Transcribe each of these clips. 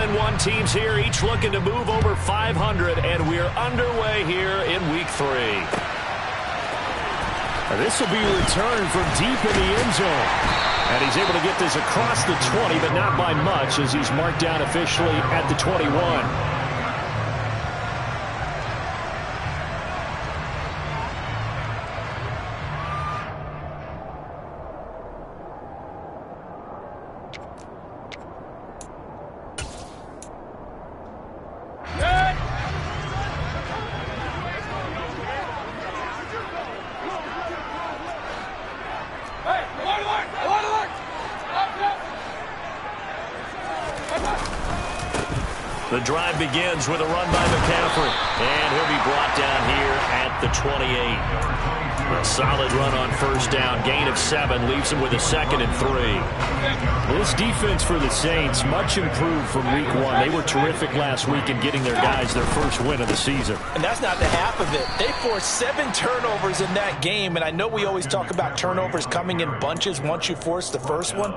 3-1 teams here, each looking to move over 500, and we're underway here in Week 3. This will be returned from deep in the end zone. And he's able to get this across the 20, but not by much, as he's marked down officially at the 21. The drive begins with a run by McCaffrey, and he'll be brought down here at the 28. A solid run on first down, gain of 7, leaves him with a 2nd and 3. This defense for the Saints, much improved from Week 1. They were terrific last week in getting their guys their first win of the season. And that's not the half of it. They forced 7 turnovers in that game, and I know we always talk about turnovers coming in bunches once you force the first one,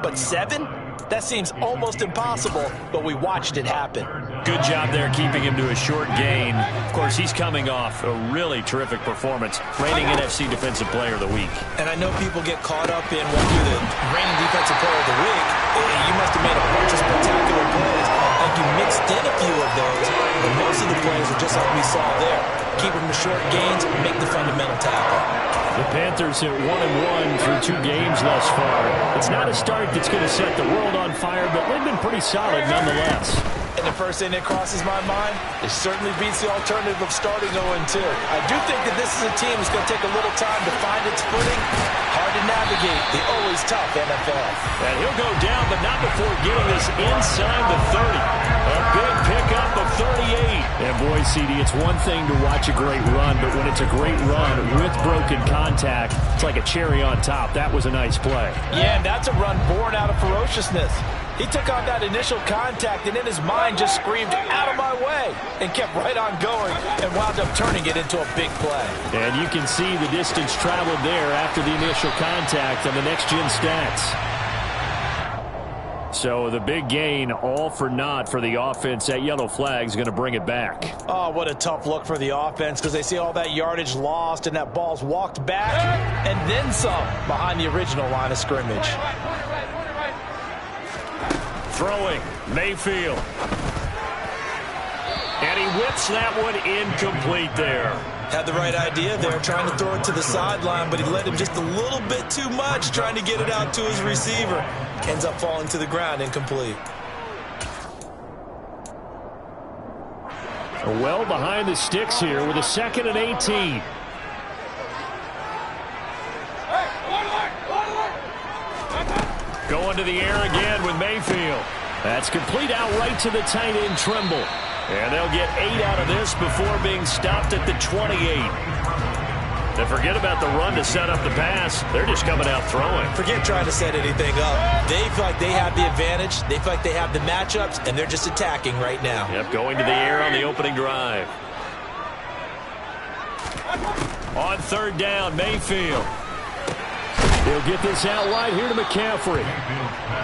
but 7? That seems almost impossible, but we watched it happen. Good job there keeping him to a short gain. Of course, he's coming off a really terrific performance, reigning NFC Defensive Player of the Week. And I know people get caught up in when you're the reigning Defensive Player of the Week, you must have made a bunch of spectacular plays. Like you mixed in a few of those, but most of the plays are just like we saw there. Keep them to short gains, make the fundamental tackle. The Panthers are 1-1 through 2 games thus far. It's not a start that's going to set the world on fire, but they've been pretty solid nonetheless. And the first thing that crosses my mind, it certainly beats the alternative of starting 0-2. I do think that this is a team that's going to take a little time to find its footing. Hard to navigate the always tough NFL. And he'll go down, but not before getting this inside the 30. A big pickup of 38. And boy, CD, it's one thing to watch a great run, but when it's a great run with broken contact, it's like a cherry on top. That was a nice play. Yeah, and that's a run born out of ferociousness. He took on that initial contact and in his mind just screamed, "Out of my way," and kept right on going and wound up turning it into a big play. And you can see the distance traveled there after the initial contact on the next-gen stats. So the big gain, all for naught for the offense. That yellow flag is going to bring it back. Oh, what a tough look for the offense because they see all that yardage lost and that ball's walked back and then some behind the original line of scrimmage. Throwing, Mayfield. And he whips that one incomplete there. Had the right idea there, trying to throw it to the sideline, but he let him just a little bit too much, trying to get it out to his receiver. Ends up falling to the ground, incomplete. Well behind the sticks here with a 2nd and 18. Going to the air again with Mayfield. That's complete out right to the tight end, Trimble. And they'll get 8 out of this before being stopped at the 28. And forget about the run to set up the pass. They're just coming out throwing. Forget trying to set anything up. They feel like they have the advantage. They feel like they have the matchups, and they're just attacking right now. Yep, going to the air on the opening drive. On 3rd down, Mayfield. He'll get this out wide here to McCaffrey.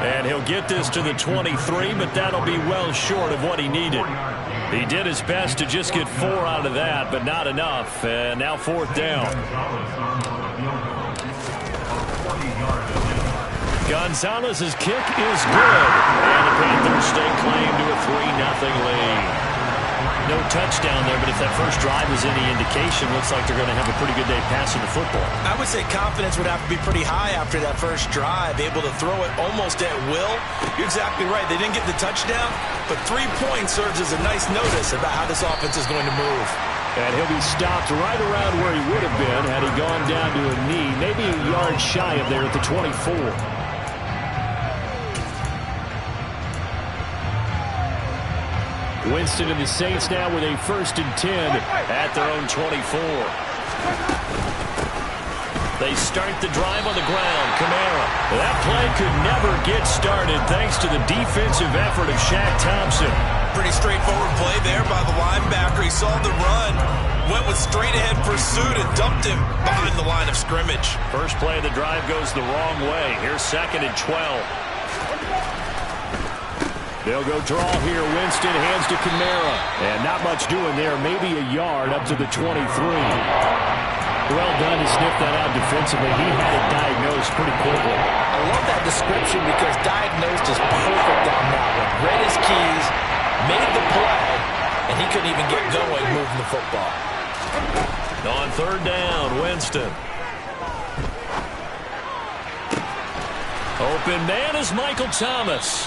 And he'll get this to the 23, but that'll be well short of what he needed. He did his best to just get 4 out of that, but not enough. And now 4th down. Gonzalez's kick is good. And the Panthers stake claim to a 3-0 lead. No touchdown there, but if that first drive is any indication, looks like they're going to have a pretty good day passing the football. I would say confidence would have to be pretty high after that first drive, able to throw it almost at will. You're exactly right. They didn't get the touchdown, but 3 points serves as a nice notice about how this offense is going to move. And he'll be stopped right around where he would have been had he gone down to a knee, maybe a yard shy of there at the 24. Winston and the Saints now with a 1st and 10 at their own 24. They start the drive on the ground. Kamara. That play could never get started thanks to the defensive effort of Shaq Thompson. Pretty straightforward play there by the linebacker. He saw the run, went with straight-ahead pursuit, and dumped him behind the line of scrimmage. First play of the drive goes the wrong way. Here's 2nd and 12. They'll go draw here. Winston hands to Kamara. And not much doing there. Maybe a yard up to the 23. Well done to sniff that out defensively. He had it diagnosed pretty quickly. I love that description because diagnosed is perfect on that one. Read his keys, made the play, and he couldn't even get going moving the football. On third down, Winston. Open man is Michael Thomas.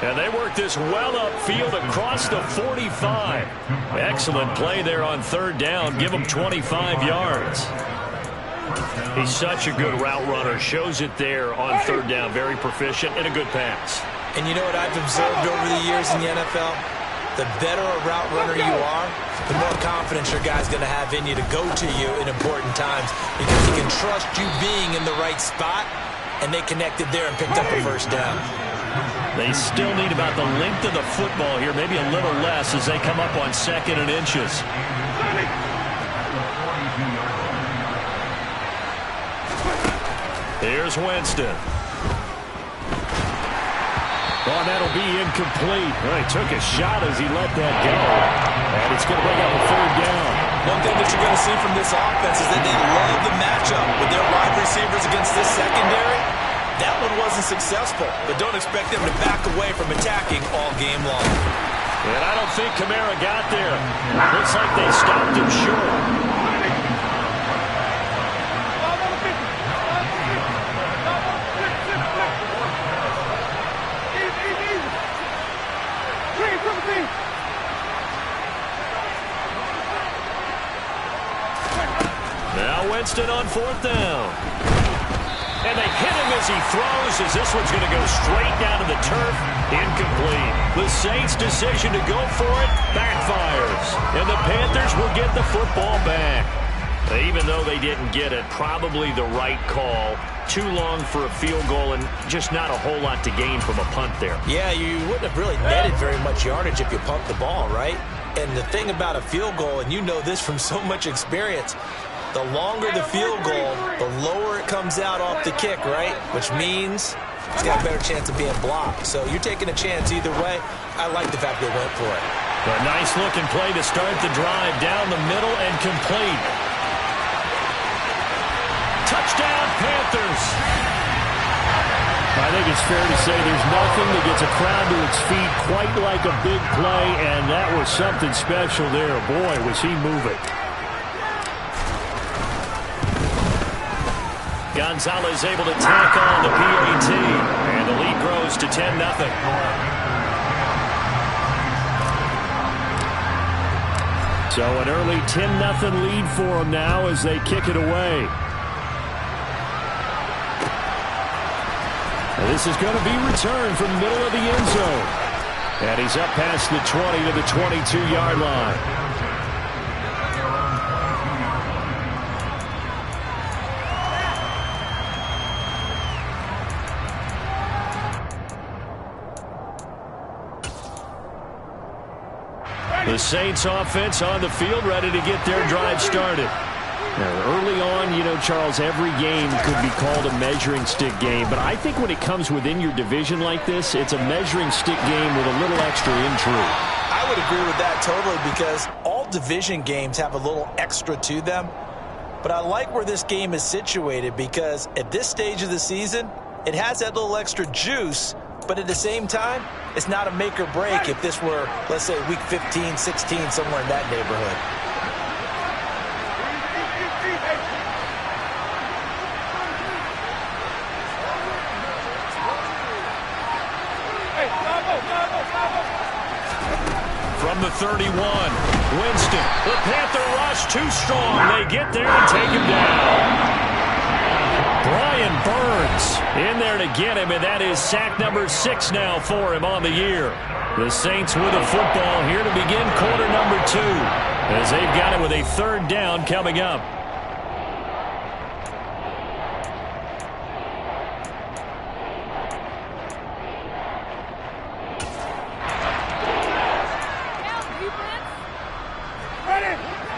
And they work this well upfield across the 45. Excellent play there on third down. Give him 25 yards. He's such a good route runner. Shows it there on third down. Very proficient and a good pass. And you know what I've observed over the years in the NFL? The better a route runner you are, the more confidence your guy's going to have in you to go to you in important times because he can trust you being in the right spot, and they connected there and picked up a first down. They still need about the length of the football here, maybe a little less as they come up on 2nd and inches. Here's Winston. Oh, that'll be incomplete. Well, he took a shot as he let that go. And it's going to bring up a third down. One thing that you're going to see from this offense is that they love the matchup with their wide receivers against this secondary. That one wasn't successful, but don't expect them to back away from attacking all game long. And I don't think Kamara got there. Looks like they stopped him short. Now Winston on 4th down. And they hit him as he throws, as this one's going to go straight down to the turf. Incomplete. The Saints' decision to go for it backfires. And the Panthers will get the football back. Even though they didn't get it, probably the right call. Too long for a field goal and just not a whole lot to gain from a punt there. Yeah, you wouldn't have really netted very much yardage if you pumped the ball, right? And the thing about a field goal, and you know this from so much experience, the longer the field goal, the lower it comes out off the kick, right? Which means it's got a better chance of being blocked. So you're taking a chance either way. I like the fact they went for it. A nice-looking play to start the drive down the middle and complete. Touchdown, Panthers. I think it's fair to say there's nothing that gets a crowd to its feet quite like a big play, and that was something special there. Boy, was he moving. Gonzalez able to tack on the PAT, and the lead grows to 10-0. So an early 10-0 lead for them now as they kick it away. And this is going to be returned from the middle of the end zone. And he's up past the 20 to the 22-yard line. The Saints offense on the field, ready to get their drive started. Now, early on, you know, Charles, every game could be called a measuring stick game. But I think when it comes within your division like this, it's a measuring stick game with a little extra intrigue. I would agree with that totally because all division games have a little extra to them. But I like where this game is situated because at this stage of the season, it has that little extra juice. But at the same time, it's not a make or break if this were, let's say, week 15, 16, somewhere in that neighborhood. From the 31, Winston. The Panther rush too strong. They get there and take him down. Brian Burns in there to get him, and that is sack number 6 now for him on the year. The Saints with a football here to begin quarter number 2 as they've got it with a third down coming up.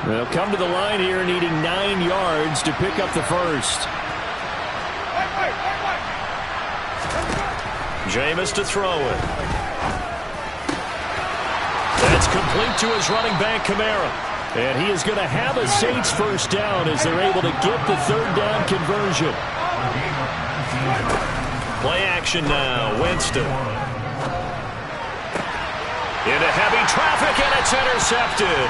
They'll come to the line here needing 9 yards to pick up the first. Jameis to throw it. complete to his running back, Kamara. And he is going to have a Saints first down as they're able to get the third down conversion. Play action now. Winston. Into heavy traffic, and it's intercepted.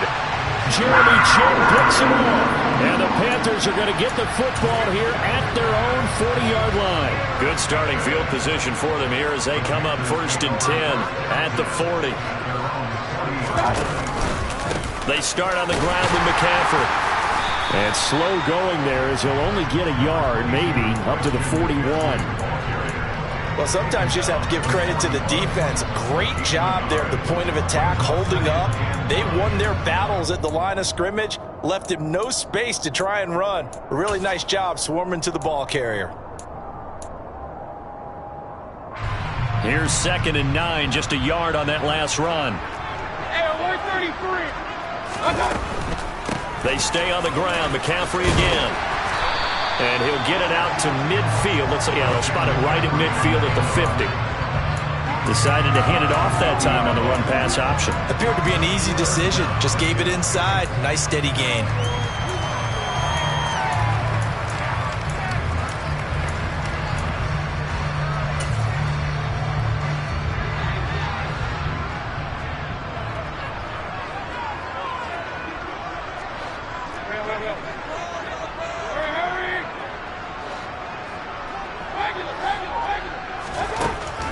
Jeremy Chin picks it off. And the Panthers are going to get the football here at their own 40-yard line. Good starting field position for them here as they come up 1st and 10 at the 40. They start on the ground with McCaffrey. And slow going there as he'll only get a yard, maybe, up to the 41. Well, sometimes you just have to give credit to the defense. Great job there at the point of attack, holding up. They won their battles at the line of scrimmage, left him no space to try and run. A really nice job swarming to the ball carrier. Here's 2nd and 9, just a yard on that last run. Hey, 133. They stay on the ground. McCaffrey again. And he'll get it out to midfield. They'll spot it right at midfield at the 50. Decided to hand it off that time on the run-pass option. Appeared to be an easy decision. Just gave it inside. Nice steady gain.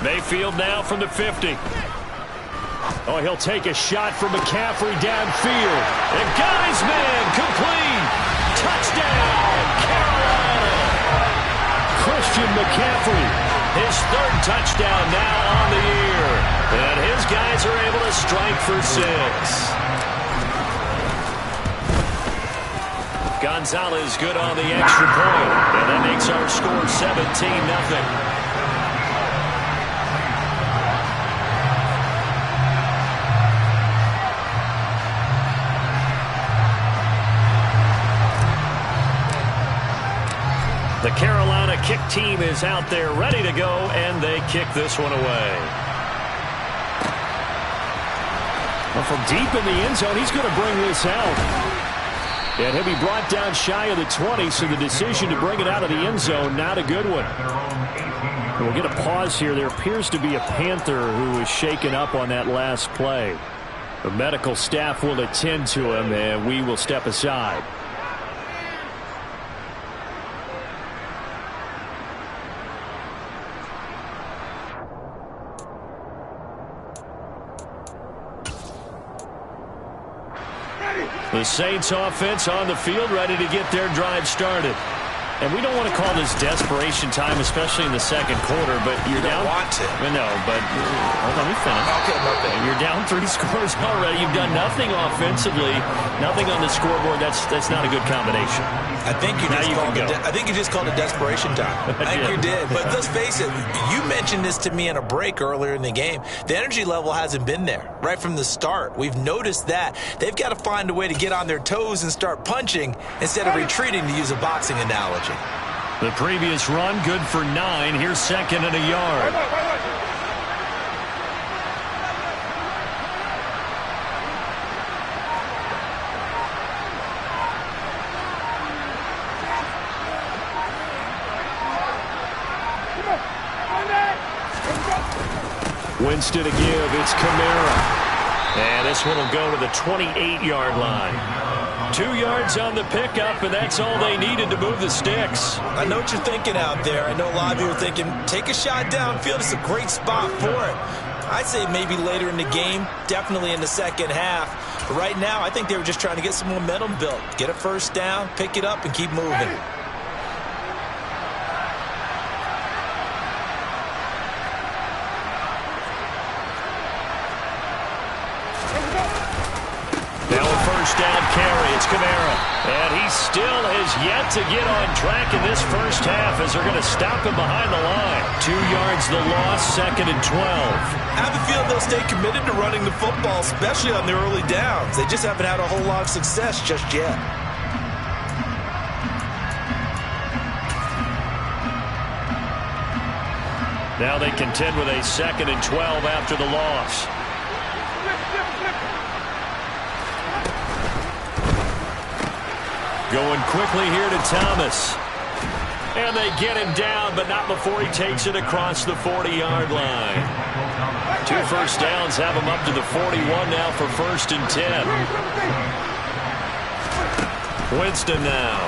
Mayfield now from the 50. Oh, he'll take a shot from McCaffrey downfield. And got his man complete. Touchdown, Carolina. Christian McCaffrey, his 3rd touchdown now on the year. And his guys are able to strike for 6. Gonzalez good on the extra point. And that makes our score 17-0. The Carolina kick team is out there ready to go, and they kick this one away. Well, from deep in the end zone, he's going to bring this out. And he'll be brought down shy of the 20, so the decision to bring it out of the end zone, not a good one. We'll get a pause here. There appears to be a Panther who was shaken up on that last play. The medical staff will attend to him, and we will step aside. The Saints offense on the field, ready to get their drive started. And we don't want to call this desperation time, especially in the second quarter, but you're down. You don't want to. No, but let me finish. Okay, and you're down 3 scores already. You've done nothing offensively, nothing on the scoreboard. That's not a good combination. I think you just called it desperation time. I think you did. But let's face it, you mentioned this to me in a break earlier in the game. The energy level hasn't been there right from the start. We've noticed that. They've got to find a way to get on their toes and start punching instead of retreating, to use a boxing analogy. The previous run, good for 9. Here's 2nd and a yard. Winston to give. It's Kamara. And this one will go to the 28-yard line. 2 yards on the pickup, and that's all they needed to move the sticks. I know what you're thinking out there. I know a lot of you are thinking, take a shot downfield. It's a great spot for it. I'd say maybe later in the game, definitely in the second half. But right now, I think they were just trying to get some momentum built. Get a first down, pick it up, and keep moving. Down carry. It's Kamara. And he still has yet to get on track in this first half as they're going to stop him behind the line. 2 yards the loss, 2nd and 12. I have a feeling they'll stay committed to running the football, especially on their early downs. They just haven't had a whole lot of success just yet. Now they contend with a 2nd and 12 after the loss. Going quickly here to Thomas. And they get him down, but not before he takes it across the 40-yard line. 2 first downs have him up to the 41 now for 1st and 10. Winston now.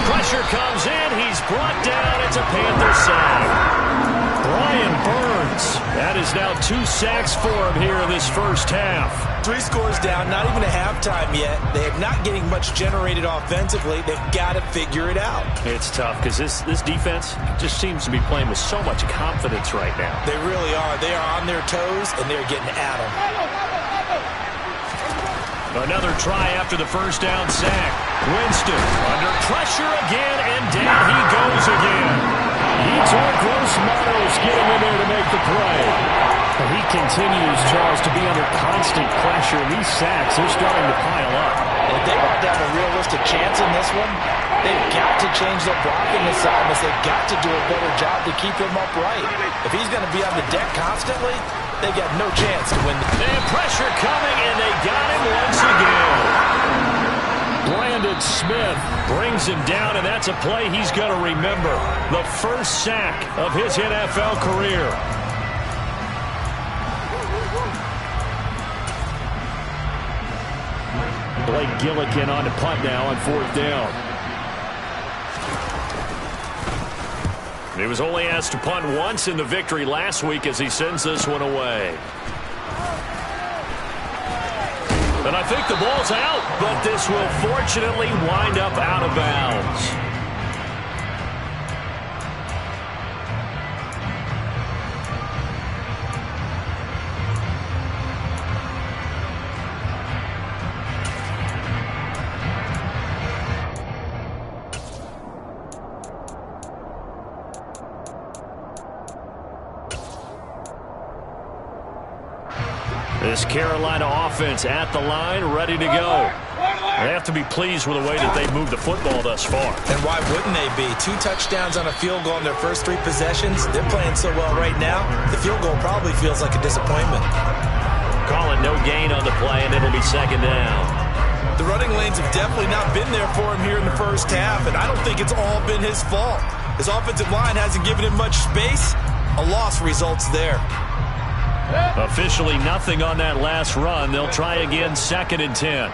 Pressure comes in. He's brought down. It's a Panther sack. Brian Burns. That is now 2 sacks for him here in this first half. 3 scores down, not even a halftime yet. They are not getting much generated offensively. They've got to figure it out. It's tough because this defense just seems to be playing with so much confidence right now. They really are. They are on their toes, and they're getting at them. Another try after the first down sack. Winston under pressure again, and down he goes again. Yetur Gross-Matos getting in there to make the play. He continues, Charles, to be under constant pressure. These sacks, they're starting to pile up. If they want to have a realistic chance in this one, they've got to change their blocking assignments. They've got to do a better job to keep him upright. If he's going to be on the deck constantly, they've got no chance to win. And pressure coming, and they got him once again. Brandon Smith brings him down, and that's a play he's going to remember. The first sack of his NFL career. Blake Gillikin on the punt now on 4th down. He was only asked to punt once in the victory last week as he sends this one away. And I think the ball's out, but this will fortunately wind up out of bounds. This Carolina offense at the line, ready to go. They have to be pleased with the way that they've moved the football thus far. And why wouldn't they be? 2 touchdowns on a field goal in their first 3 possessions. They're playing so well right now, the field goal probably feels like a disappointment. Calling no gain on the play, and it'll be 2nd down. The running lanes have definitely not been there for him here in the first half, and I don't think it's all been his fault. His offensive line hasn't given him much space. A loss results there. Officially nothing on that last run. They'll try again, 2nd and 10.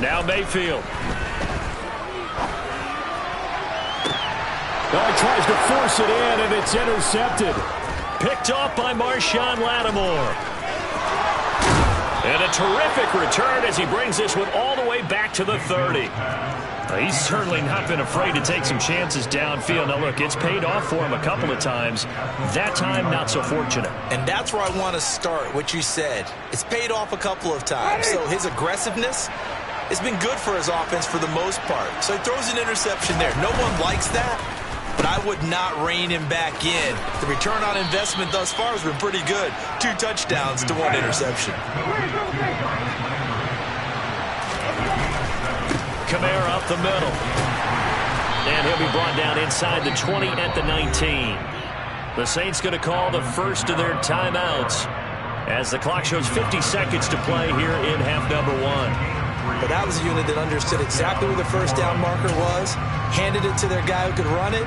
Now Mayfield. He tries to force it in, and it's intercepted. Picked off by Marshawn Lattimore. And a terrific return as he brings this one all the way back to the 30. He's certainly not been afraid to take some chances downfield. Now, look, it's paid off for him a couple of times. That time, not so fortunate. And that's where I want to start, what you said. It's paid off a couple of times. So his aggressiveness has been good for his offense for the most part. So he throws an interception there. No one likes that, but I would not rein him back in. The return on investment thus far has been pretty good. 2 touchdowns to 1 interception. Kamara up the middle. And he'll be brought down inside the 20 at the 19. The Saints going to call the first of their timeouts as the clock shows 50 seconds to play here in half number 1. But that was a unit that understood exactly where the first down marker was, handed it to their guy who could run it,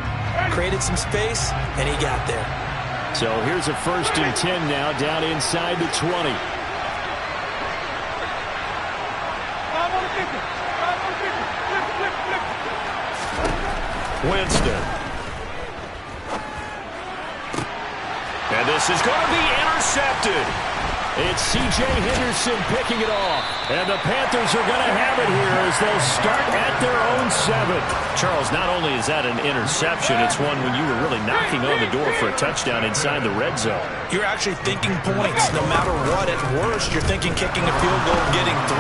created some space, and he got there. So here's a 1st and 10 now down inside the 20. Winston. And this is going to be intercepted. It's C.J. Henderson picking it off. And the Panthers are going to have it here as they'll start at their own 7. Charles, not only is that an interception, it's one when you were really knocking on the door for a touchdown inside the red zone. You're actually thinking points no matter what. At worst, you're thinking kicking a field goal and getting 3.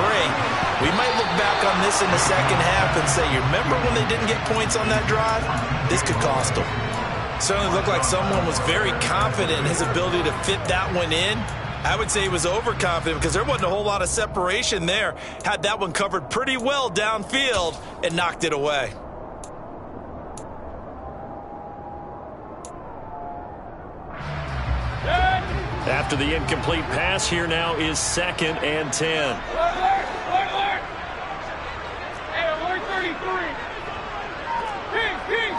We might look back on this in the second half and say, you remember when they didn't get points on that drive? This could cost them. Certainly looked like someone was very confident in his ability to fit that one in. I would say he was overconfident because there wasn't a whole lot of separation there. Had that one covered pretty well downfield and knocked it away. After the incomplete pass, here now is 2nd and 10. Alert! Hey, alert 33.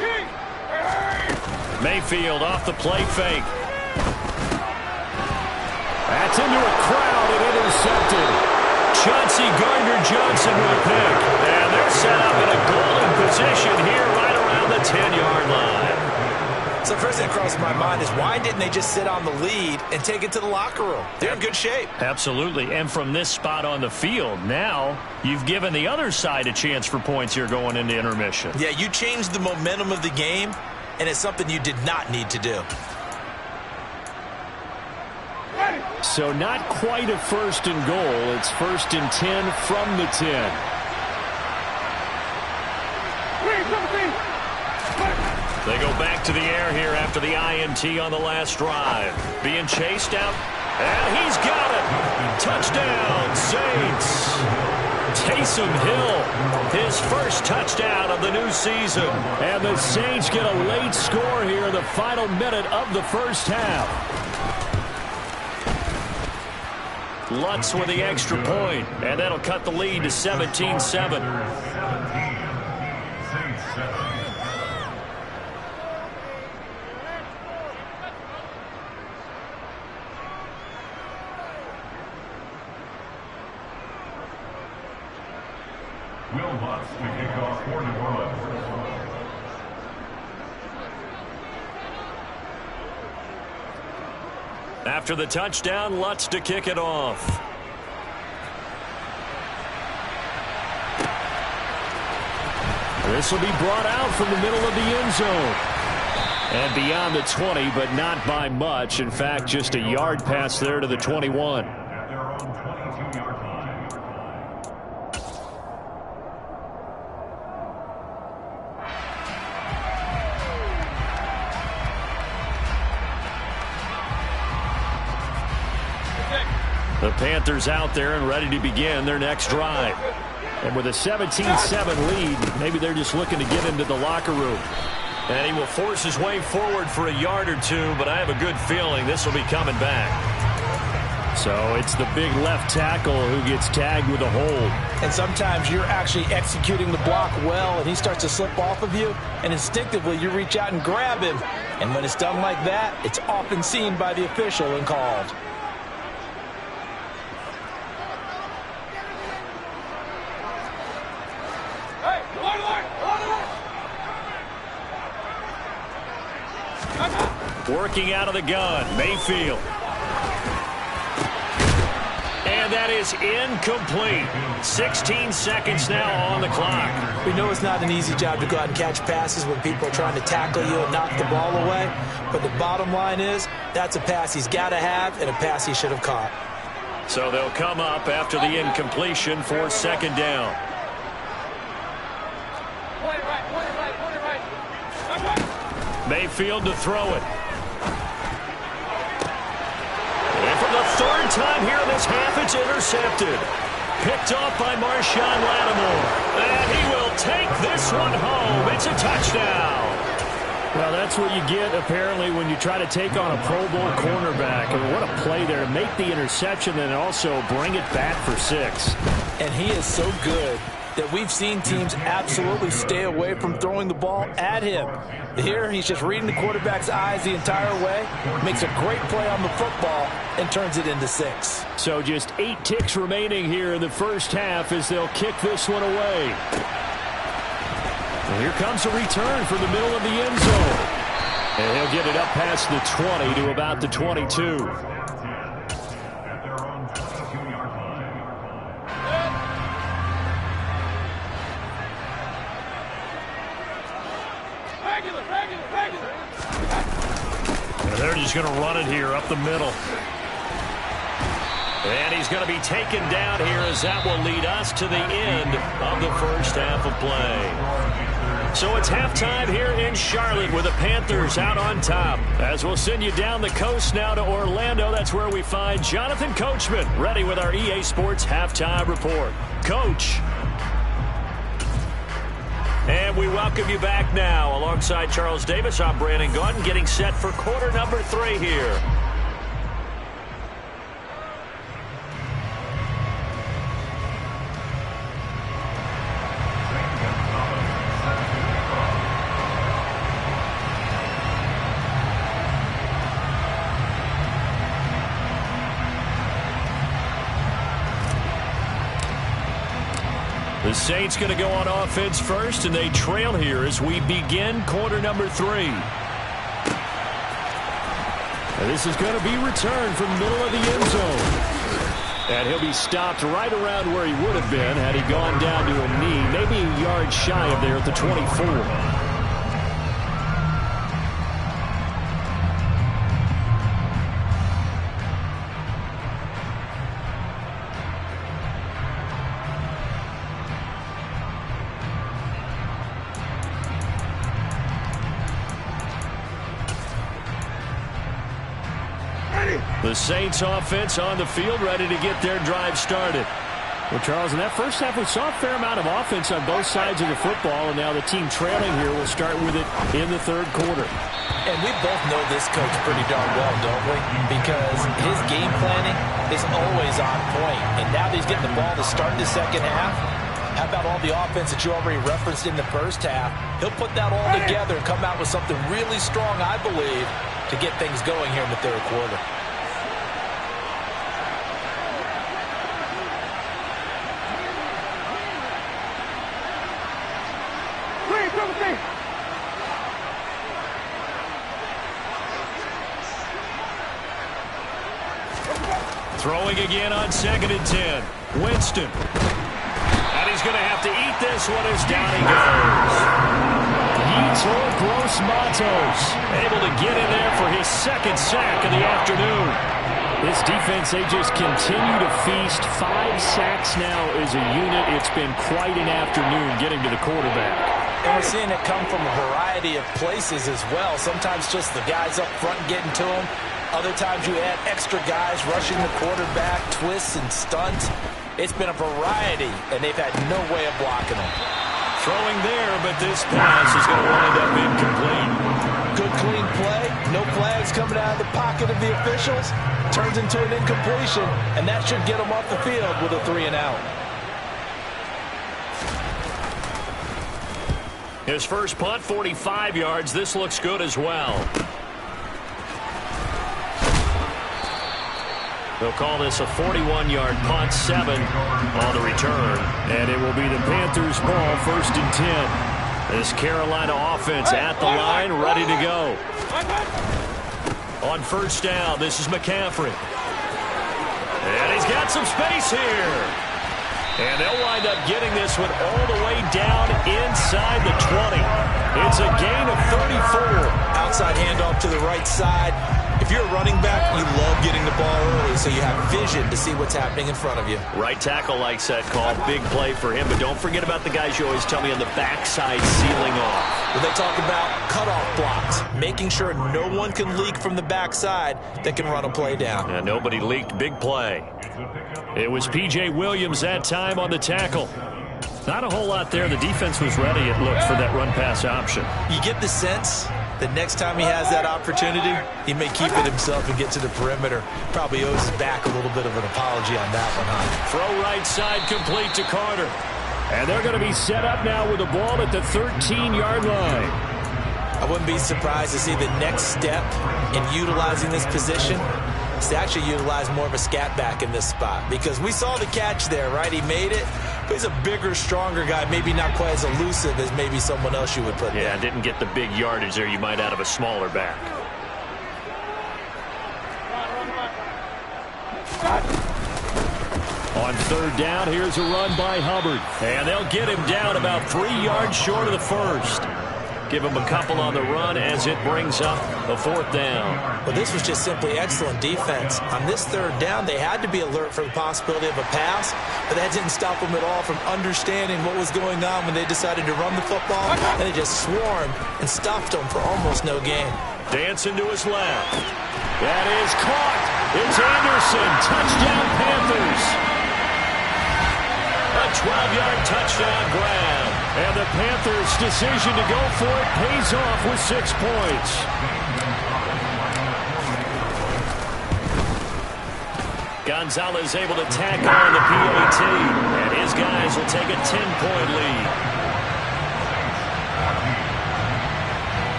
King. Mayfield off the play fake. That's into a crowd and intercepted. Chauncey Gardner-Johnson with a pick. And they're set up in a golden position here right around the 10-yard line. So the first thing that crosses my mind is why didn't they just sit on the lead and take it to the locker room? They're in good shape. Absolutely. And from this spot on the field, now you've given the other side a chance for points here going into intermission. Yeah, you changed the momentum of the game, and it's something you did not need to do. So not quite a 1st and goal. It's 1st and 10 from the 10. They go back to the air here after the INT on the last drive. Being chased out, and he's got it. Touchdown, Saints. Taysom Hill, his first touchdown of the new season. And the Saints get a late score here in the final minute of the first half. Lutz with the extra point, and that'll cut the lead to 17-7. Will Lutz to kick off for New Orleans. After the touchdown, Lutz to kick it off. This will be brought out from the middle of the end zone. And beyond the 20, but not by much. In fact, just a yard pass there to the 21. At their own 22-yard line. The Panthers out there and ready to begin their next drive. And with a 17-7 lead, maybe they're just looking to get into the locker room. And he will force his way forward for a yard or two, but I have a good feeling this will be coming back. So it's the big left tackle who gets tagged with a hold. And sometimes you're actually executing the block well, and he starts to slip off of you, and instinctively you reach out and grab him. And when it's done like that, it's often seen by the official and called. Working out of the gun, Mayfield. And that is incomplete. 16 seconds now on the clock. We know it's not an easy job to go out and catch passes when people are trying to tackle you and knock the ball away. But the bottom line is, that's a pass he's got to have and a pass he should have caught. So they'll come up after the incompletion for 2nd down. Mayfield to throw it. And for the 3rd time here in this half, it's intercepted. Picked off by Marshawn Lattimore. And he will take this one home. It's a touchdown. Well, that's what you get, apparently, when you try to take on a Pro Bowl cornerback. I mean, what a play there to make the interception and also bring it back for 6. And he is so good that we've seen teams absolutely stay away from throwing the ball at him. Here, he's just reading the quarterback's eyes the entire way, makes a great play on the football, and turns it into 6. So just 8 ticks remaining here in the first half as they'll kick this one away. And here comes a return from the middle of the end zone. And he'll get it up past the 20 to about the 22. They're just going to run it here up the middle. And he's going to be taken down here as that will lead us to the end of the first half of play. So it's halftime here in Charlotte with the Panthers out on top. As we'll send you down the coast now to Orlando, that's where we find Jonathan Coachman ready with our EA Sports halftime report. Coach. And we welcome you back now. Alongside Charles Davis, I'm Brandon Gaudin, getting set for quarter number 3 here. The Saints going to go on offense first, and they trail here as we begin quarter number 3. And this is going to be returned from the middle of the end zone. And he'll be stopped right around where he would have been had he gone down to a knee, maybe a yard shy of there at the 24. The Saints offense on the field, ready to get their drive started. Well, Charles, in that first half, we saw a fair amount of offense on both sides of the football, and now the team trailing here will start with it in the third quarter. And we both know this coach pretty darn well, don't we? Because his game planning is always on point. And now that he's getting the ball to start the second half, how about all the offense that you already referenced in the first half? He'll put that all together and come out with something really strong, I believe, to get things going here in the third quarter. Throwing again on 2nd and 10. Winston. And he's going to have to eat this one as down he goes. Yetur Gross-Matos able to get in there for his second sack of the afternoon. This defense, they just continue to feast. 5 sacks now as a unit. It's been quite an afternoon getting to the quarterback. And we're seeing it come from a variety of places as well. Sometimes just the guys up front getting to him. Other times you add extra guys rushing the quarterback, twists and stunts. It's been a variety, and they've had no way of blocking them. Throwing there, but this pass is going to wind up incomplete. Good clean play. No flags coming out of the pocket of the officials. Turns into an incompletion, and that should get them off the field with a 3-and-out. His first punt, 45 yards. This looks good as well. They'll call this a 41-yard punt, 7 on the return. And it will be the Panthers' ball, 1st and 10. This Carolina offense at the line, ready to go. On 1st down, this is McCaffrey. And he's got some space here. And they'll wind up getting this one all the way down inside the 20. It's a gain of 34. Outside handoff to the right side. If you're a running back, you love getting the ball early so you have vision to see what's happening in front of you. Right tackle likes that call. Big play for him. But don't forget about the guys you always tell me on the backside sealing off. When they talk about cutoff blocks, making sure no one can leak from the backside that can run a play down. And nobody leaked. Big play. It was P.J. Williams that time on the tackle. Not a whole lot there. The defense was ready, it looked, for that run-pass option. You get the sense that next time he has that opportunity, he may keep it himself and get to the perimeter. Probably owes his back a little bit of an apology on that one, huh? Throw right side complete to Carter. And they're going to be set up now with the ball at the 13-yard line. I wouldn't be surprised to see the next step in utilizing this position is to actually utilize more of a scat back in this spot. Because we saw the catch there, right? He made it. But he's a bigger, stronger guy, maybe not quite as elusive as maybe someone else you would put there. Yeah, didn't get the big yardage there you might out of a smaller back. On 3rd down, here's a run by Hubbard. And they'll get him down about 3 yards short of the first. Give him a couple on the run as it brings up the 4th down. Well, this was just simply excellent defense. On this 3rd down, they had to be alert for the possibility of a pass, but that didn't stop them at all from understanding what was going on when they decided to run the football, and they just swarmed and stuffed them for almost no gain. Dancing to his left. That is caught. It's Anderson. Touchdown, Panthers. A 12-yard touchdown grab. And the Panthers' decision to go for it pays off with 6 points. Gonzalez able to tack on the PAT. And his guys will take a 10-point lead.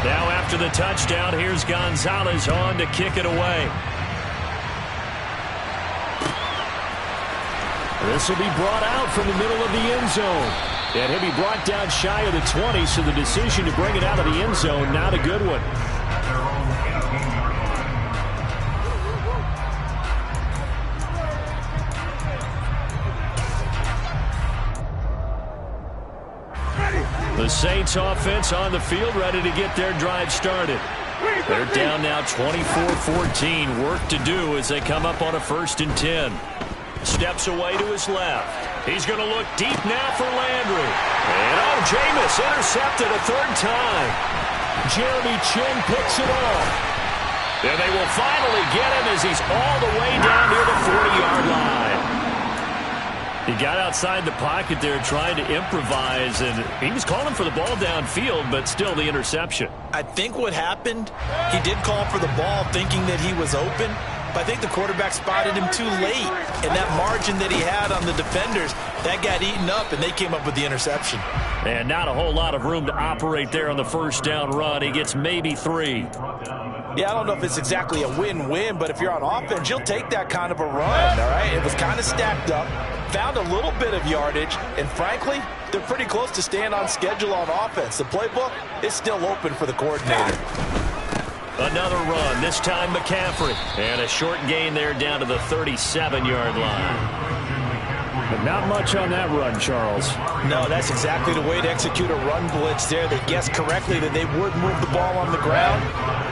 Now after the touchdown, here's Gonzalez on to kick it away. This will be brought out from the middle of the end zone. And he'll be brought down shy of the 20, so the decision to bring it out of the end zone, not a good one. The Saints offense on the field, ready to get their drive started. They're down now 24-14. Work to do as they come up on a 1st and 10. Steps away to his left. He's going to look deep now for Landry. And Jameis intercepted a 3rd time. Jeremy Chin picks it off. And they will finally get him as he's all the way down near the 40-yard line. He got outside the pocket there trying to improvise, and he was calling for the ball downfield, but still the interception. I think what happened, he did call for the ball thinking that he was open, but I think the quarterback spotted him too late, and that margin that he had on the defenders, that got eaten up, and they came up with the interception. And not a whole lot of room to operate there on the 1st down run. He gets maybe 3. Yeah, I don't know if it's exactly a win-win, but if you're on offense, you'll take that kind of a run, all right? It was kind of stacked up, found a little bit of yardage, and frankly, they're pretty close to staying on schedule on offense. The playbook is still open for the coordinator. Another run, this time McCaffrey. And a short gain there down to the 37-yard line. But not much on that run, Charles. No, that's exactly the way to execute a run blitz there. They guessed correctly that they would move the ball on the ground,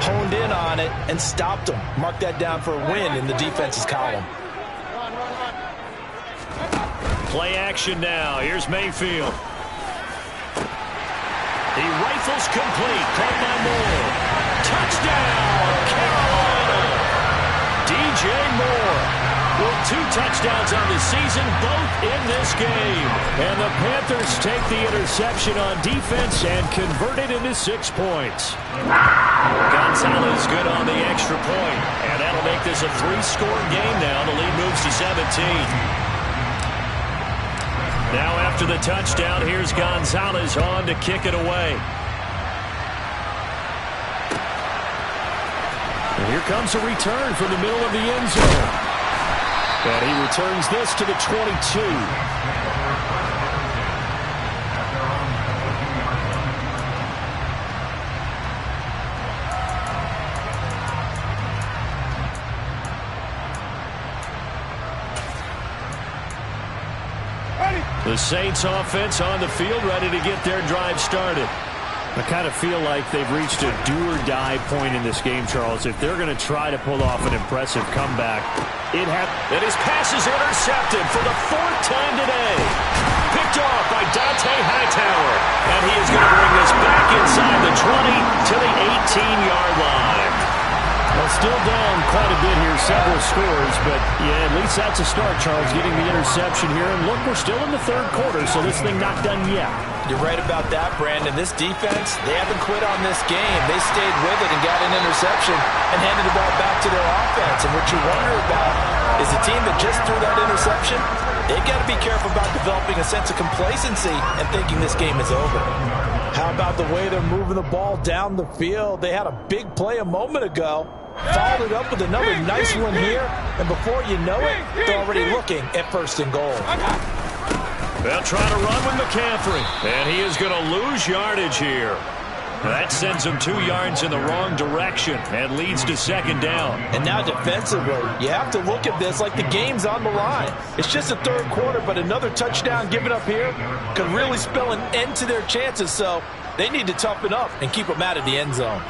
honed in on it, and stopped them. Mark that down for a win in the defense's column. Play action now. Here's Mayfield. He rifles complete. Caught by Moore. Touchdown, Carolina. DJ Moore. With 2 touchdowns on the season, both in this game. And the Panthers take the interception on defense and convert it into 6 points. Gonzalez good on the extra point. And that'll make this a 3-score game now. The lead moves to 17. Now after the touchdown, here's Gonzalez on to kick it away. And here comes a return from the middle of the end zone. And he returns this to the 22. The Saints offense on the field, ready to get their drive started. I kind of feel like they've reached a do-or-die point in this game, Charles. If they're going to try to pull off an impressive comeback, and his pass is intercepted for the 4th time today. Picked off by Dante Hightower. And he is going to bring this back inside the 20 to the 18-yard line. Well, still down quite a bit here, several scores, but yeah, at least that's a start, Charles, getting the interception here. And look, we're still in the 3rd quarter, so this thing not done yet. You're right about that, Brandon. This defense, they haven't quit on this game. They stayed with it and got an interception and handed the ball back to their offense. And what you wonder about is the team that just threw that interception, they got to be careful about developing a sense of complacency and thinking this game is over. How about the way they're moving the ball down the field? They had a big play a moment ago. Followed it up with another nice one here, and before you know it, they're already looking at 1st and goal. They'll try to run with McCaffrey, and he is going to lose yardage here. That sends him 2 yards in the wrong direction and leads to 2nd down. And now defensively, you have to look at this like the game's on the line. It's just the 3rd quarter, but another touchdown given up here could really spell an end to their chances, so they need to toughen up and keep them out of the end zone.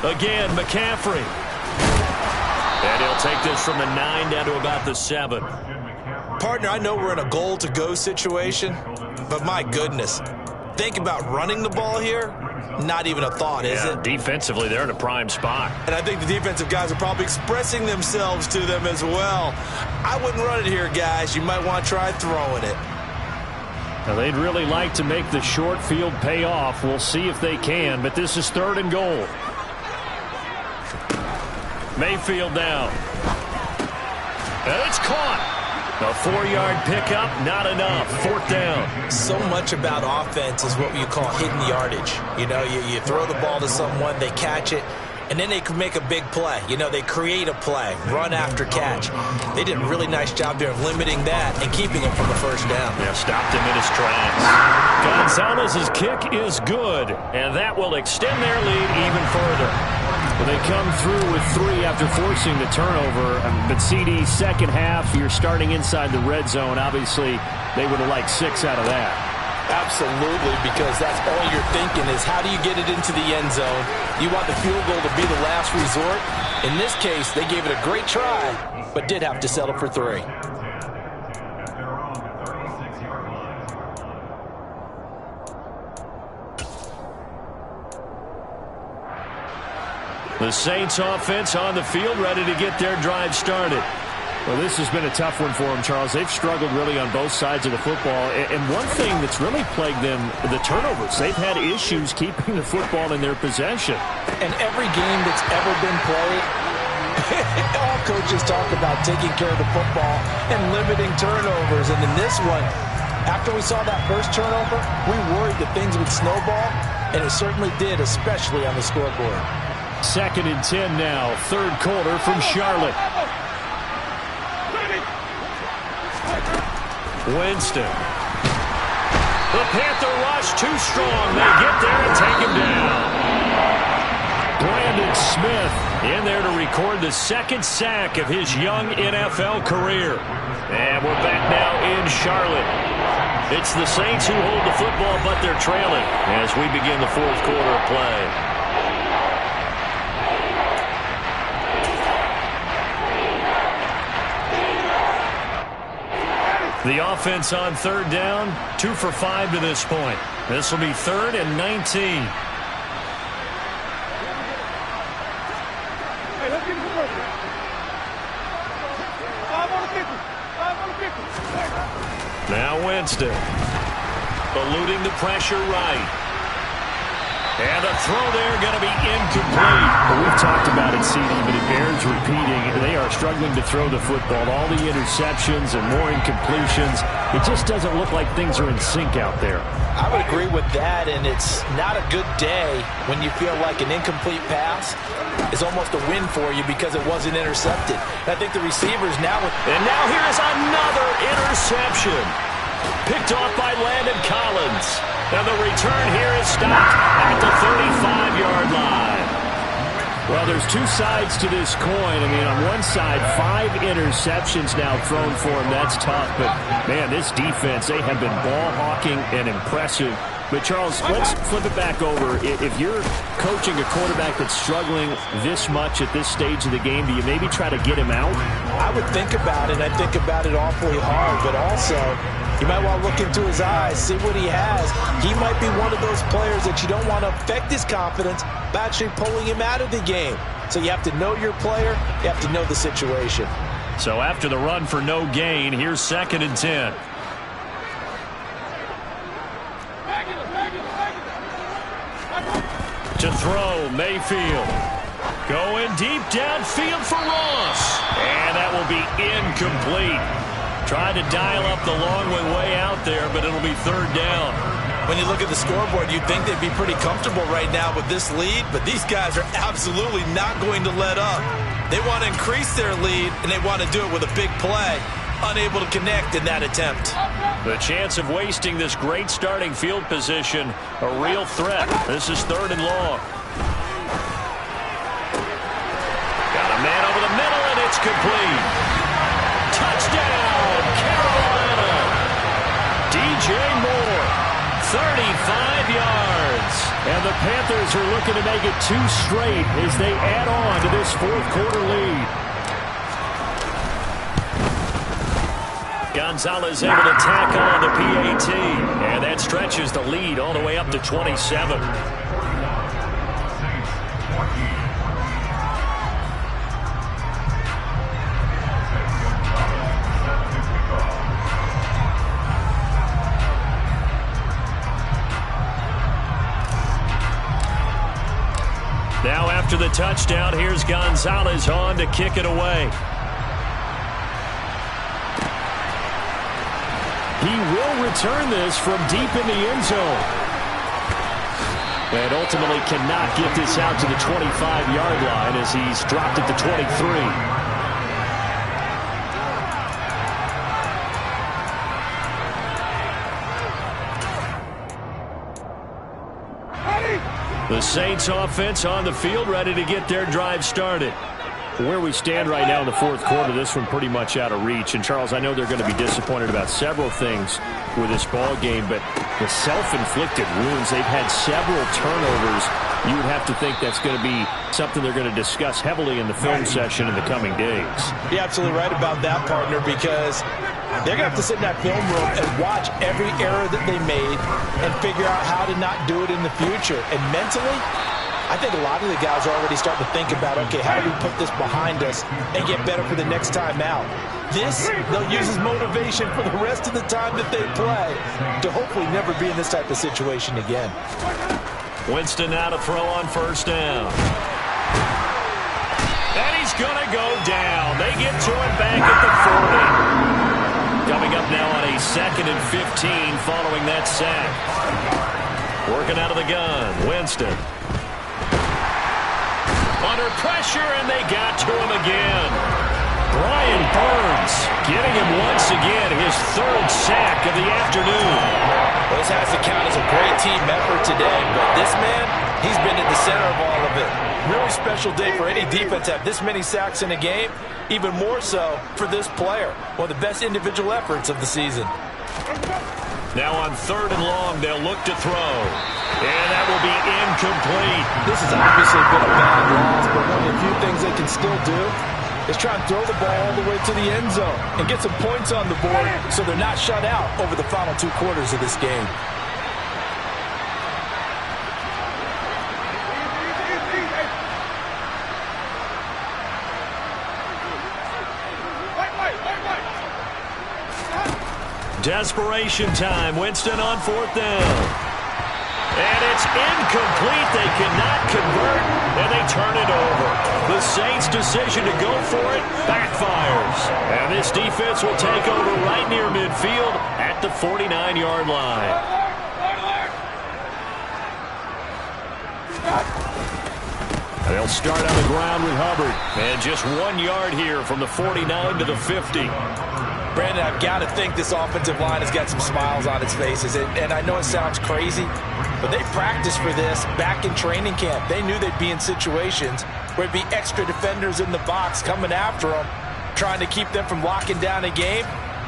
Again, McCaffrey. And he'll take this from the 9 down to about the 7. Partner, I know we're in a goal-to-go situation, but my goodness, think about running the ball here. Not even a thought, is it? Defensively, they're in a prime spot. And I think the defensive guys are probably expressing themselves to them as well. I wouldn't run it here, guys. You might want to try throwing it. Now, they'd really like to make the short field pay off. We'll see if they can, but this is 3rd and goal. Mayfield down. And it's caught. A 4-yard pickup, not enough. 4th down. So much about offense is what you call hidden yardage. You know, you throw the ball to someone, they catch it, and then they can make a big play. You know, they create a play, run after catch. They did a really nice job there of limiting that and keeping him from a first down. Yeah, stopped him in his tracks. Gonzalez's kick is good, and that will extend their lead even further. Well, they come through with 3 after forcing the turnover. But CD, second half, you're starting inside the red zone. Obviously, they would have liked 6 out of that. Absolutely, because that's all you're thinking is how do you get it into the end zone? You want the field goal to be the last resort. In this case, they gave it a great try, but did have to settle for 3. The Saints offense on the field, ready to get their drive started. Well, this has been a tough one for them, Charles. They've struggled really on both sides of the football. And one thing that's really plagued them, the turnovers. They've had issues keeping the football in their possession. And every game that's ever been played, all coaches talk about taking care of the football and limiting turnovers. And in this one, after we saw that first turnover, we worried that things would snowball, and it certainly did, especially on the scoreboard. 2nd and 10 now, 3rd quarter from Charlotte. Winston. The Panther rush too strong. They get there and take him down. Brandon Smith in there to record the 2nd sack of his young NFL career. And we're back now in Charlotte. It's the Saints who hold the football, but they're trailing as we begin the 4th quarter of play. The offense on 3rd down, 2 for 5 to this point. This will be 3rd and 19. Hey, let's get it to work. 5 on the 50. 5 on the 50. Now Winston. Eluding the pressure right. And a throw there going to be incomplete. Well, we've talked about it, CD, but it bears repeating. They are struggling to throw the football. All the interceptions and more incompletions. It just doesn't look like things are in sync out there. I would agree with that, and it's not a good day when you feel like an incomplete pass is almost a win for you because it wasn't intercepted. I think the receivers now... And now here is another interception. Picked off by Landon Collins. And the return here is stopped at the 35-yard line. Well, there's 2 sides to this coin. I mean, on one side, 5 interceptions now thrown for him. That's tough. But, man, this defense, they have been ball hawking and impressive. But, Charles, let's flip it back over. If you're coaching a quarterback that's struggling this much at this stage of the game, do you maybe try to get him out? I would think about it. I think about it awfully hard. But also, you might want to look into his eyes, see what he has. He might be one of those players that you don't want to affect his confidence by actually pulling him out of the game. So you have to know your player. You have to know the situation. So after the run for no gain, here's 2nd and 10. To throw, Mayfield. Going deep downfield for Ross. And that will be incomplete. Tried to dial up the long way out there, but it'll be 3rd down. When you look at the scoreboard, you'd think they'd be pretty comfortable right now with this lead, but these guys are absolutely not going to let up. They want to increase their lead, and they want to do it with a big play. Unable to connect in that attempt. The chance of wasting this great starting field position, a real threat. This is 3rd and long. Got a man over the middle, and it's complete. Touchdown, Carolina. DJ Moore, 35 yards. And the Panthers are looking to make it 2 straight as they add on to this 4th quarter lead. Gonzalez able to tackle on the PAT. And that stretches the lead all the way up to 27. Now after the touchdown, here's Gonzalez on to kick it away. He will return this from deep in the end zone. And ultimately cannot get this out to the 25-yard line as he's dropped at the 23. The Saints offense on the field, ready to get their drive started. Where we stand right now in the fourth quarter, this one pretty much out of reach. And, Charles, I know they're going to be disappointed about several things with this ball game, but the self-inflicted wounds, they've had several turnovers. You would have to think that's going to be something they're going to discuss heavily in the film session in the coming days. You're absolutely right about that, partner, because they're going to have to sit in that film room and watch every error that they made and figure out how to not do it in the future. And mentally, I think a lot of the guys are already starting to think about, okay, how do we put this behind us and get better for the next time out? This, they'll use as motivation for the rest of the time that they play to hopefully never be in this type of situation again. Winston now to throw on first down. And he's going to go down. They get to him back at the 40. Coming up now on a 2nd and 15 following that sack. Working out of the gun, Winston. Under pressure, and they got to him again. Brian Burns getting him once again, his 3rd sack of the afternoon. This has to count as a great team effort today, but this man, he's been at the center of all of it. Really special day for any defense to have this many sacks in a game, even more so for this player. One of the best individual efforts of the season. Now on 3rd and long, they'll look to throw. And that will be incomplete. This has obviously been a bad loss, but one of the few things they can still do is try and throw the ball all the way to the end zone and get some points on the board so they're not shut out over the final 2 quarters of this game. Desperation time. Winston on 4th down. And it's incomplete. They cannot convert, and they turn it over. The Saints' decision to go for it backfires. And this defense will take over right near midfield at the 49-yard line. They'll start on the ground with Hubbard. And just 1 yard here from the 49 to the 50. Brandon, I've got to think this offensive line has got some smiles on its faces. And I know it sounds crazy, but they practiced for this back in training camp. They knew they'd be in situations where it'd be extra defenders in the box coming after them, trying to keep them from locking down a game.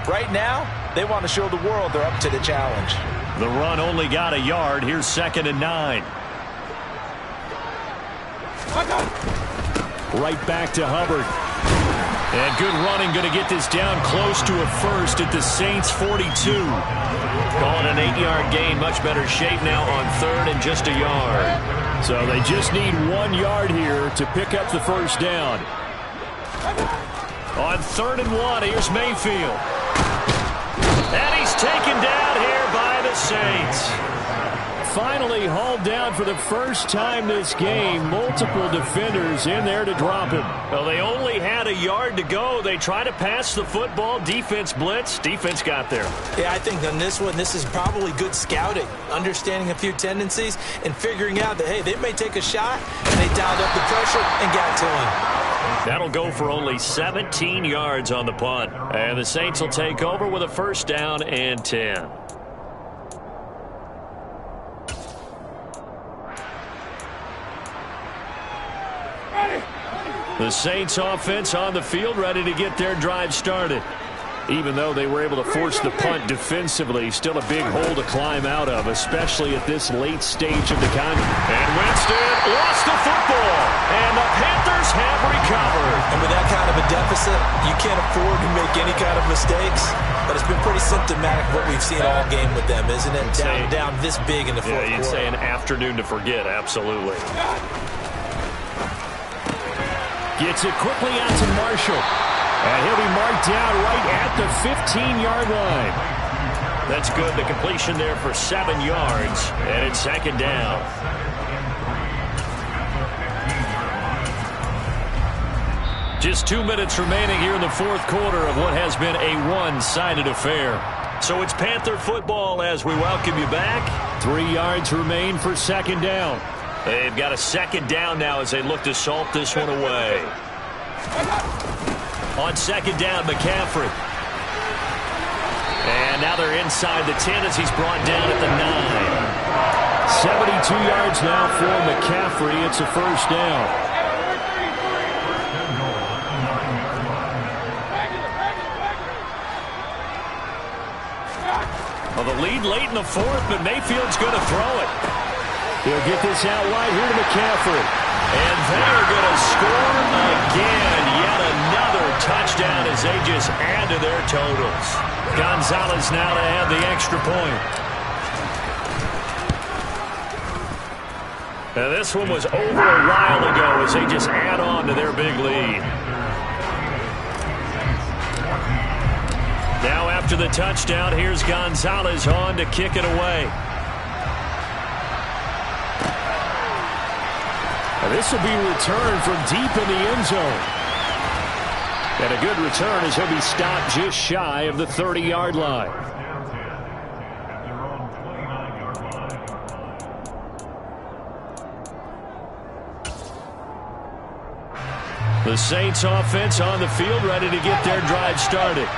Right now, they want to show the world they're up to the challenge. The run only got a yard. Here's 2nd and 9. Right back to Hubbard. And good running, going to get this down close to a first at the Saints' 42. Calling an 8-yard gain, much better shape now on 3rd and just a yard. So they just need 1 yard here to pick up the first down. On 3rd and 1, here's Mayfield. And he's taken down here by the Saints. Finally hauled down for the first time this game. Multiple defenders in there to drop him. Well, they only had a yard to go. They tried to pass the football. Defense blitz. Defense got there. Yeah, I think on this one, this is probably good scouting, understanding a few tendencies, and figuring out that, hey, they may take a shot, and they dialed up the pressure and got to him. That'll go for only 17 yards on the punt. And the Saints will take over with a first down and 10. The Saints offense on the field, ready to get their drive started. Even though they were able to force the punt defensively, still a big hole to climb out of, especially at this late stage of the contest. And Winston lost the football, and the Panthers have recovered. And with that kind of a deficit, you can't afford to make any kind of mistakes. But it's been pretty symptomatic what we've seen all game with them, isn't it? Down this big in the fourth quarter. You'd say an afternoon to forget, absolutely. Gets it quickly out to Marshall. And he'll be marked down right at the 15-yard line. That's good. The completion there for 7 yards. And it's 2nd down. Just 2 minutes remaining here in the fourth quarter of what has been a one-sided affair. So it's Panther football as we welcome you back. 3 yards remain for second down. They've got a second down now as they look to salt this one away. On second down, McCaffrey. And now they're inside the 10 as he's brought down at the 9. 72 yards now for McCaffrey. It's a first down. Well, the lead late in the fourth, but Mayfield's going to throw it. He'll get this out wide here to McCaffrey. And they're going to score again. Yet another touchdown as they just add to their totals. Gonzalez now to add the extra point. Now this one was over a while ago as they just add on to their big lead. Now after the touchdown, here's Gonzalez on to kick it away. This will be returned from deep in the end zone. And a good return as he'll be stopped just shy of the 30-yard line. The Saints offense on the field ready to get their drive started.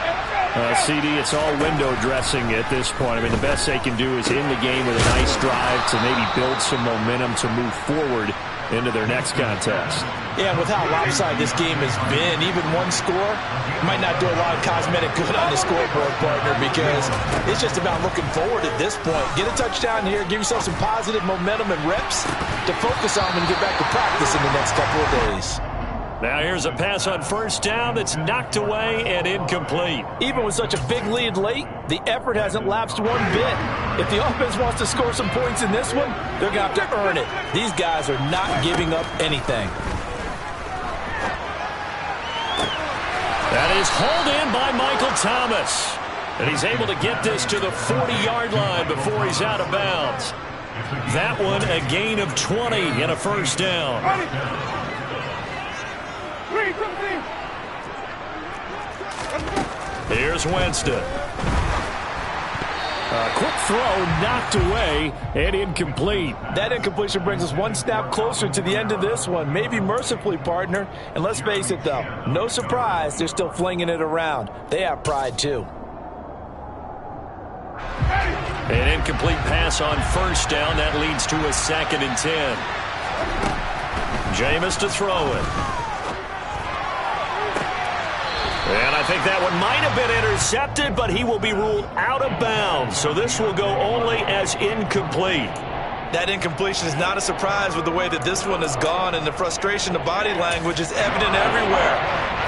CD, it's all window dressing at this point. I mean, the best they can do is end the game with a nice drive to maybe build some momentum to move forward into their next contest. Yeah, and with how lopsided this game has been, even one score might not do a lot of cosmetic good on the scoreboard, partner, because it's just about looking forward at this point. Get a touchdown here, give yourself some positive momentum and reps to focus on when you get back to practice in the next couple of days. Now here's a pass on first down that's knocked away and incomplete. Even with such a big lead late, the effort hasn't lapsed one bit. If the offense wants to score some points in this one, they're going to have to earn it. These guys are not giving up anything. That is hauled in by Michael Thomas. And he's able to get this to the 40-yard line before he's out of bounds. That one a gain of 20 and a first down. Here's Winston. A quick throw knocked away and incomplete. That incompletion brings us one snap closer to the end of this one. Maybe mercifully, partner. And let's face it, though, no surprise, they're still flinging it around. They have pride, too. An incomplete pass on first down. That leads to a 2nd and 10. Jameis to throw it. And I think that one might have been intercepted, but he will be ruled out of bounds. So this will go only as incomplete. That incompletion is not a surprise with the way that this one has gone, and the frustration, the body language is evident everywhere.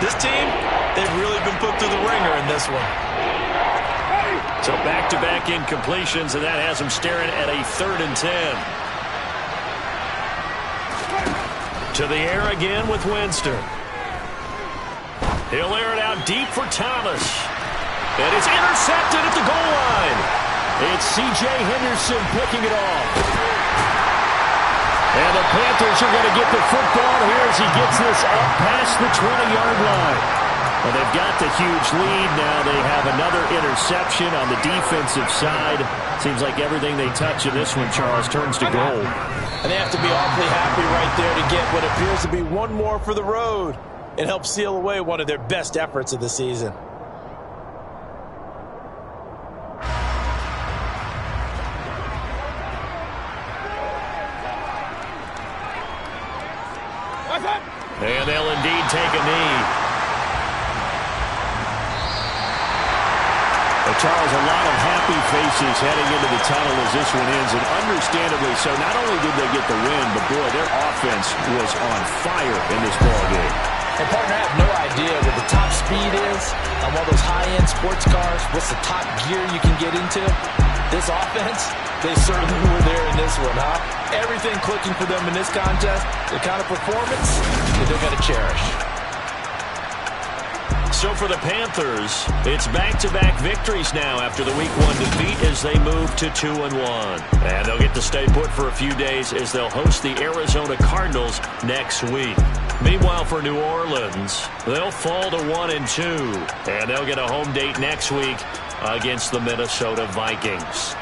This team, they've really been put through the ringer in this one. So back-to-back incompletions, and that has them staring at a 3rd and 10. To the air again with Winston. He'll air it out deep for Thomas. And it's intercepted at the goal line. It's C.J. Henderson picking it off. And the Panthers are going to get the football here as he gets this up past the 20-yard line. Well, they've got the huge lead now. They have another interception on the defensive side. Seems like everything they touch in this one, Charles, turns to gold. And they have to be awfully happy right there to get what appears to be one more for the road. It helps seal away one of their best efforts of the season. And they'll indeed take a knee. Charles, a lot of happy faces heading into the tunnel as this one ends, and understandably so. Not only did they get the win, but boy, their offense was on fire in this ballgame. And partner, I have no idea what the top speed is on one of those high-end sports cars. What's the top gear you can get into? This offense, they certainly were there in this one, huh? Everything clicking for them in this contest, the kind of performance that they're going to cherish. So for the Panthers, it's back-to-back victories now after the Week 1 defeat as they move to 2-1. And they'll get to stay put for a few days as they'll host the Arizona Cardinals next week. Meanwhile, for New Orleans, they'll fall to 1-2. And they'll get a home date next week against the Minnesota Vikings.